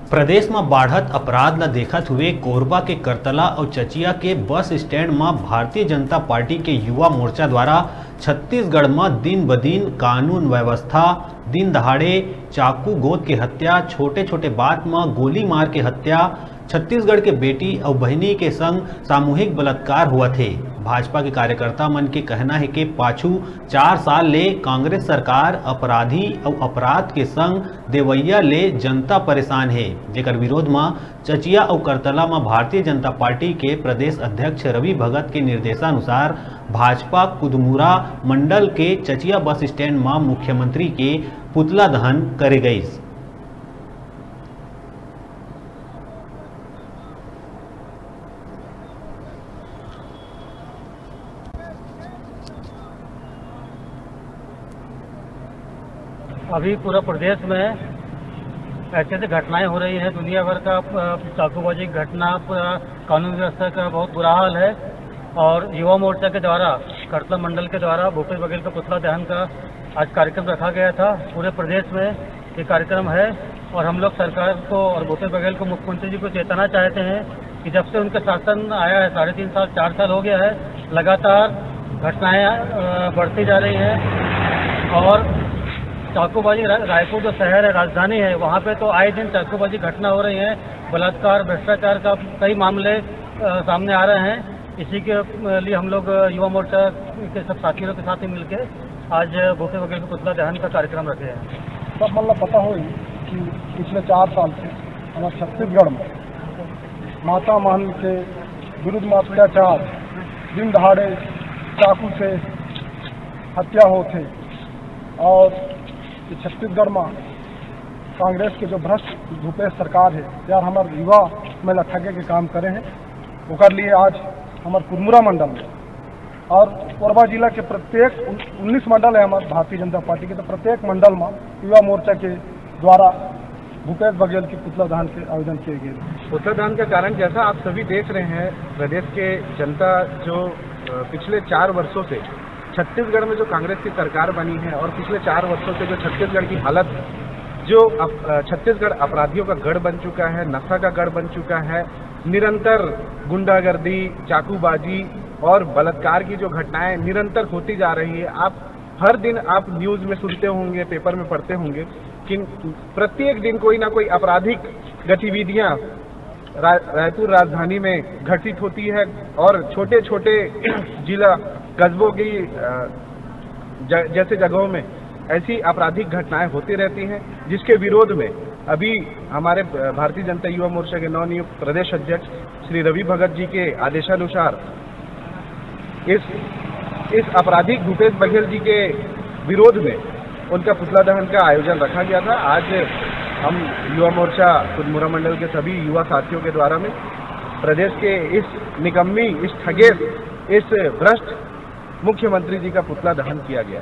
प्रदेश में बढ़त अपराध ल देखत हुए कोरबा के करतला और चचिया के बस स्टैंड में भारतीय जनता पार्टी के युवा मोर्चा द्वारा छत्तीसगढ़ में दिन ब दिन कानून व्यवस्था, दिन दहाड़े चाकू गोद के हत्या, छोटे छोटे बात में गोली मार के हत्या, छत्तीसगढ़ के बेटी और बहनी के संग सामूहिक बलात्कार हुआ थे। भाजपा के कार्यकर्ता मन के कहना है कि पाछू 4 साल ले कांग्रेस सरकार अपराधी और अपराध के संग देवैया ले जनता परेशान है, जेकर विरोध में चचिया और करतला में भारतीय जनता पार्टी के प्रदेश अध्यक्ष रवि भगत के निर्देशानुसार भाजपा कुदमुरा मंडल के चचिया बस स्टैंड में मुख्यमंत्री के पुतला दहन करे गई। अभी पूरा प्रदेश में ऐसे ऐसे घटनाएं हो रही हैं। दुनिया भर का चाकूबाजी घटना, पूरा कानून व्यवस्था का बहुत बुरा हाल है। और युवा मोर्चा के द्वारा, करतला मंडल के द्वारा भूपेश बघेल का पुतला दहन का आज कार्यक्रम रखा गया था। पूरे प्रदेश में ये कार्यक्रम है और हम लोग सरकार को और भूपेश बघेल को, मुख्यमंत्री जी को चेताना चाहते हैं कि जब से उनका शासन आया है, 3.5 साल 4 साल हो गया है, लगातार घटनाएँ बढ़ती जा रही हैं। और चाकूबाजी, रायपुर जो शहर है, राजधानी है, वहाँ पे तो आए दिन चाकूबाजी घटना हो रही है। बलात्कार, भ्रष्टाचार का कई मामले सामने आ रहे हैं। इसी के लिए हम लोग युवा मोर्चा के सब साथियों के साथ ही मिलकर आज भूपेश बघेल के पुतला दहन का कार्यक्रम रखे हैं। सब मतलब पता हो कि पिछले 4 साल से हमारे छत्तीसगढ़ में माता बहन के विरुद्ध में अत्याचार, दिन दहाड़े चाकू से हत्या होते और छत्तीसगढ़ में कांग्रेस के जो भ्रष्ट भूपेश सरकार है यार हमारे युवा में ठगे के काम करे हैं। ओकर लिए आज हमारे कुदमुरा मंडल में और कोरबा जिला के प्रत्येक 19 मंडल है हमारे भारतीय जनता पार्टी के, तो प्रत्येक मंडल में युवा मोर्चा के द्वारा भूपेश बघेल की पुतला दहन के आयोजन किए गए। पुतला दहन का कारण जैसा आप सभी देख रहे हैं, प्रदेश के जनता जो पिछले 4 वर्षों से छत्तीसगढ़ में जो कांग्रेस की सरकार बनी है और पिछले 4 वर्षों से जो छत्तीसगढ़ की हालत, जो छत्तीसगढ़ अपराधियों का गढ़ बन चुका है, नशा का गढ़ बन चुका है, निरंतर गुंडागर्दी, चाकूबाजी और बलात्कार की जो घटनाएं निरंतर होती जा रही है। आप हर दिन आप न्यूज़ में सुनते होंगे, पेपर में पढ़ते होंगे कि प्रत्येक दिन कोई ना कोई आपराधिक गतिविधियां रायपुर राजधानी में घटित होती है और छोटे छोटे जिला कस्बों की जैसे जगहों में ऐसी आपराधिक घटनाएं होती रहती हैं, जिसके विरोध में अभी हमारे भारतीय जनता युवा मोर्चा के नवनियुक्त प्रदेश अध्यक्ष श्री रवि भगत जी के आदेशानुसार इस आपराधिक भूपेश बघेल जी के विरोध में उनका पुतला दहन का आयोजन रखा गया था। आज हम युवा मोर्चा कुदमुरा मंडल के सभी युवा साथियों के द्वारा में प्रदेश के इस निकम्मी, इस ठगेस, इस भ्रष्ट मुख्यमंत्री जी का पुतला दहन किया गया।